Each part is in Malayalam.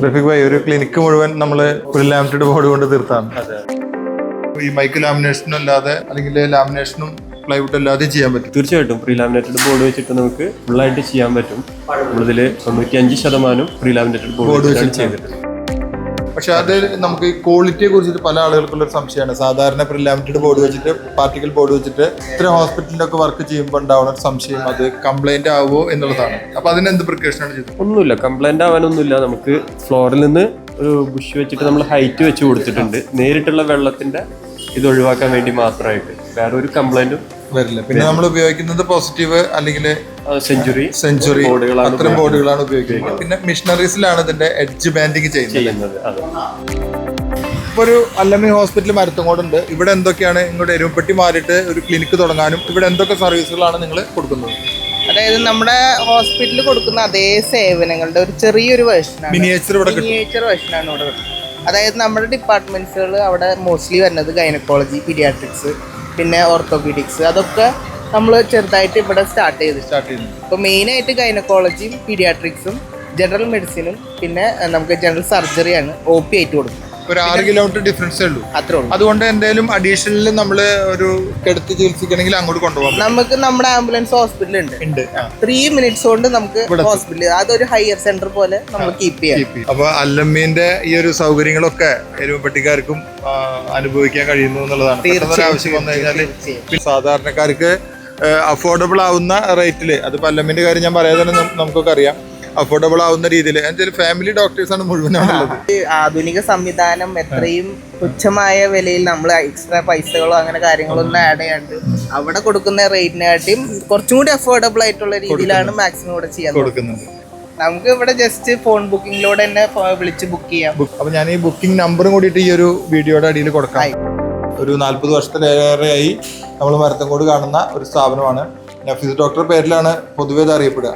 റഫീഖ് ഭായി, ഒരു ക്ലിനിക്ക് മുഴുവൻ നമ്മൾ ലാമിനേറ്റഡ് ബോർഡ് കൊണ്ട് തീർത്താണ്. ഈ മൈക്ക് ലാമിനേഷനും അല്ലാതെ അല്ലെങ്കിൽ ലാമിനേഷനും പ്ലൈവുഡ് അല്ലാതെ ചെയ്യാൻ പറ്റും. തീർച്ചയായിട്ടും പ്രീ ലാമിനേറ്റഡ് ബോർഡ് വെച്ചിട്ട് നമുക്ക് ഫുള്ളായിട്ട് ചെയ്യാൻ പറ്റും. നമ്മളിതിൽ 95% പ്രീ ലാമിനേറ്റഡ് ബോർഡ് വെച്ചിട്ട് ചെയ്തിട്ടുണ്ട്. പക്ഷെ അത് നമുക്ക് ഈ ക്വാളിറ്റിയെ കുറിച്ചിട്ട് പല ആളുകൾക്കുള്ള ഒരു സംശയമാണ്. സാധാരണ പ്രീ ലാമിനേറ്റഡ് ബോർഡ് വെച്ചിട്ട് പാർട്ടിക്കൽ ബോർഡ് വെച്ചിട്ട് ഇത്ര ഹോസ്പിറ്റലിലൊക്കെ വർക്ക് ചെയ്യുമ്പോൾ ഉണ്ടാവുന്ന ഒരു സംശയം, അത് കംപ്ലൈന്റ് ആവുമോ എന്നുള്ളതാണ്. അപ്പൊ അതിന് എന്ത് പ്രിക്കോഷനാണ് ചെയ്തത്? ഒന്നുമില്ല, കംപ്ലൈന്റ് ആവാനൊന്നുമില്ല. നമുക്ക് ഫ്ലോറിൽ നിന്ന് ഒരു ബുഷ് വെച്ചിട്ട് നമ്മൾ ഹൈറ്റ് വെച്ച് കൊടുത്തിട്ടുണ്ട്. നേരിട്ടുള്ള വെള്ളത്തിന്റെ ഇത് ഒഴിവാക്കാൻ വേണ്ടി മാത്രമായിട്ട്. വേറെ ഒരു കംപ്ലൈന്റും വരില്ല. പിന്നെ നമ്മൾ ഉപയോഗിക്കുന്നത് പോസിറ്റീവ് അല്ലെങ്കിൽ സെഞ്ചുറി അത്തരം ബോർഡുകളാണ് ഉപയോഗിക്കുന്നത്. പിന്നെ മിഷനറീസിലാണ് ഇതിന്റെ എഡ്ജ് ബാൻഡിങ് ചെയ്യുന്നത്. ഇപ്പൊ ഒരു അല്ലമി ഹോസ്പിറ്റൽ മരത്തങ്ങോടുണ്ട്. ഇവിടെ എന്തൊക്കെയാണ് ഇങ്ങോട്ട് എരുമപ്പെട്ടി മാറിയിട്ട് ഒരു ക്ലിനിക്ക് തുടങ്ങാനും ഇവിടെ എന്തൊക്കെ സർവീസുകളാണ് നിങ്ങൾ കൊടുക്കുന്നത്? അതായത് നമ്മുടെ ഹോസ്പിറ്റലിൽ കൊടുക്കുന്ന അതേ സേവനങ്ങളുടെ ഒരു ചെറിയൊരു വേർഷനാണ്, മിനിയേച്ചർ വേർഷനാണ് ഇവിടെ. അതായത് നമ്മുടെ ഡിപ്പാർട്ട്മെന്റ്സുകൾ അവിടെ മോസ്റ്റ്ലി വരുന്നത് ഗൈനക്കോളജി, പീഡിയാട്രിക്സ്, പിന്നെ ഓർത്തോപീഡിക്സ്, അതൊക്കെ നമ്മൾ ചെറുതായിട്ട് ഇവിടെ സ്റ്റാർട്ട് ചെയ്യുന്നു. ഇപ്പോൾ മെയിനായിട്ട് ഗൈനക്കോളജിയും പീഡിയാട്രിക്സും ജനറൽ മെഡിസിനും പിന്നെ നമുക്ക് ജനറൽ സർജറിയാണ് OP ആയിട്ട് കൊടുക്കുന്നത്. ഒരു 6 കിലോമീറ്റർ ഡിഫറൻസേ ഉള്ളൂ. അത്രേ ഉള്ളൂ. അതുകൊണ്ട് എന്തെങ്കിലും അഡീഷണൽ നമ്മൾ ഒരു കിടത്തി ചികിത്സിക്കണമെങ്കിൽ അങ്ങോട്ട് കൊണ്ടുപോകാം. നമുക്ക് നമ്മുടെ ആംബുലൻസ് ഹോസ്പിറ്റൽ ഉണ്ട്. 3 minutes കൊണ്ട് നമുക്ക് ഹോസ്പിറ്റൽ, അതൊരു ഹയർ സെന്റർ പോലെ നമ്മൾ കീപ്പ് ചെയ്യാം. അപ്പൊ അല്ലമ്മീന്റെ ഈ ഒരു സൗകര്യങ്ങളൊക്കെ എരുമപ്പെട്ടിക്കാർക്കും അനുഭവിക്കാൻ കഴിയുന്നു എന്നുള്ളതാണ്. ആവശ്യം വന്നു കഴിഞ്ഞാൽ സാധാരണക്കാർക്ക് അഫോർഡബിൾ ആവുന്ന റേറ്റിൽ, അതിപ്പോ അല്ലമ്മീന്റെ കാര്യം ഞാൻ പറയാതെ തന്നെ നമുക്കൊക്കെ അറിയാം, അഫോർഡബിൾ ആവുന്ന രീതിയിൽ ഫാമിലി ഡോക്ടേഴ്സാണ് മുഴുവനാണുള്ളത്. ആധുനിക സംവിധാനം എത്രയും തുച്ഛമായ വിലയിൽ നമ്മൾ എക്സ്ട്രാ പൈസകളോ അങ്ങനെ കാര്യങ്ങളൊന്നും ആഡ് ചെയ്യാണ്ട് അവിടെ കൊടുക്കുന്ന റേറ്റിനെക്കാട്ടിയും കുറച്ചും കൂടി അഫോർഡബിൾ ആയിട്ടുള്ള രീതിയിലാണ് മാക്സിമം ഇവിടെ ചെയ്യാൻ കൊടുക്കുന്നത്. നമുക്ക് ഇവിടെ ജസ്റ്റ് ഫോൺ ബുക്കിങ്ങിലൂടെ തന്നെ വിളിച്ച് ബുക്ക് ചെയ്യാം. അപ്പൊ ഞാൻ ഈ ബുക്കിംഗ് നമ്പറും കൂടിയിട്ട് ഈ ഒരു വീഡിയോയുടെ അടിയിൽ കൊടുക്കാം. ഒരു 40 വർഷത്തിലേറെയായി നമ്മൾ മരത്തങ്കോട് കാണുന്ന ഒരു സ്ഥാപനമാണ്. നഫീസ് ഡോക്ടർ പേരിലാണ് പൊതുവെ ഇത് അറിയപ്പെടുക,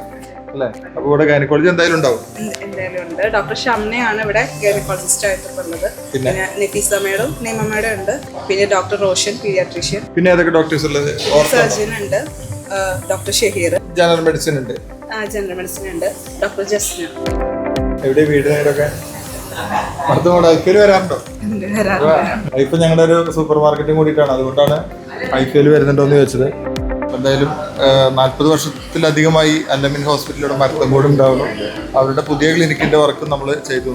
അല്ലേ? അപ്പൊ ഇവിടെ ഗൈനക്കോളജി എന്തായാലും ഉണ്ടാവും. എന്തായാലും ഉണ്ട്. ഡോക്ടർ ഷംനയാണ് ഇവിടെ ഗൈനക്കോളജിസ്റ്റ് ആയിട്ടുള്ളത്. പിന്നെ നഫീസ മേഡം, നിമ മേഡം ഉണ്ട്. പിന്നെ ഡോക്ടർ റോഷൻ, പീഡിയാട്രീഷ്യൻ. പിന്നെ ഏതൊക്കെ ഡോക്ടേഴ്സ് ഉള്ളത്? സർജൻ ഉണ്ട്, ഡോക്ടർ ഷഹീർ. ജനറൽ മെഡിസിൻ ഉണ്ട്. ജനറൽ മെഡിസിൻ ഉണ്ട്, ഡോക്ടർ ജസ്ന. എവിടെ വീട് നേരൊക്കെ? മരത്തങ്കോട് ഐഫിൽ വരാറുണ്ടോ? ഇപ്പൊ ഞങ്ങളുടെ ഒരു സൂപ്പർ മാർക്കറ്റും കൂടിയിട്ടാണ്, അതുകൊണ്ടാണ് ഐഫിൽ വരുന്നുണ്ടോന്ന് ചോദിച്ചത്. എന്തായാലും 40 വർഷത്തിലധികമായി അല്ലമിൻ ഹോസ്പിറ്റലിലൂടെ മരത്തങ്കോട് ഉണ്ടാവുന്നു. അവരുടെ പുതിയ ക്ലിനിക്കിന്റെ വർക്ക് നമ്മൾ ചെയ്തു.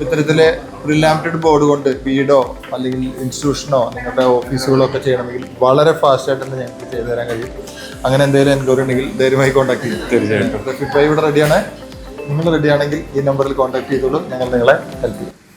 ഇത്തരത്തിലെ പ്രീലാമിനേറ്റഡ് ബോർഡ് കൊണ്ട് വീടോ അല്ലെങ്കിൽ ഇൻസ്റ്റിറ്റ്യൂഷനോ നിങ്ങളുടെ ഓഫീസുകളോ ഒക്കെ ചെയ്യണമെങ്കിൽ വളരെ ഫാസ്റ്റ് ആയിട്ട് തന്നെ ഞങ്ങൾക്ക് ചെയ്തു തരാൻ കഴിയും. അങ്ങനെ എന്തെങ്കിലും എൻക്വയറി ഉണ്ടെങ്കിൽ ധൈര്യമായി കോൺടാക്ട് ചെയ്യും. തീർച്ചയായിട്ടും റഫീഖ് ഭായി ഇവിടെ റെഡിയാണ്. നിങ്ങൾ റെഡിയാണെങ്കിൽ ഈ നമ്പറിൽ കോൺടാക്ട് ചെയ്തോളൂ, ഞങ്ങൾ നിങ്ങളെ ഹെൽപ്പ് ചെയ്യും.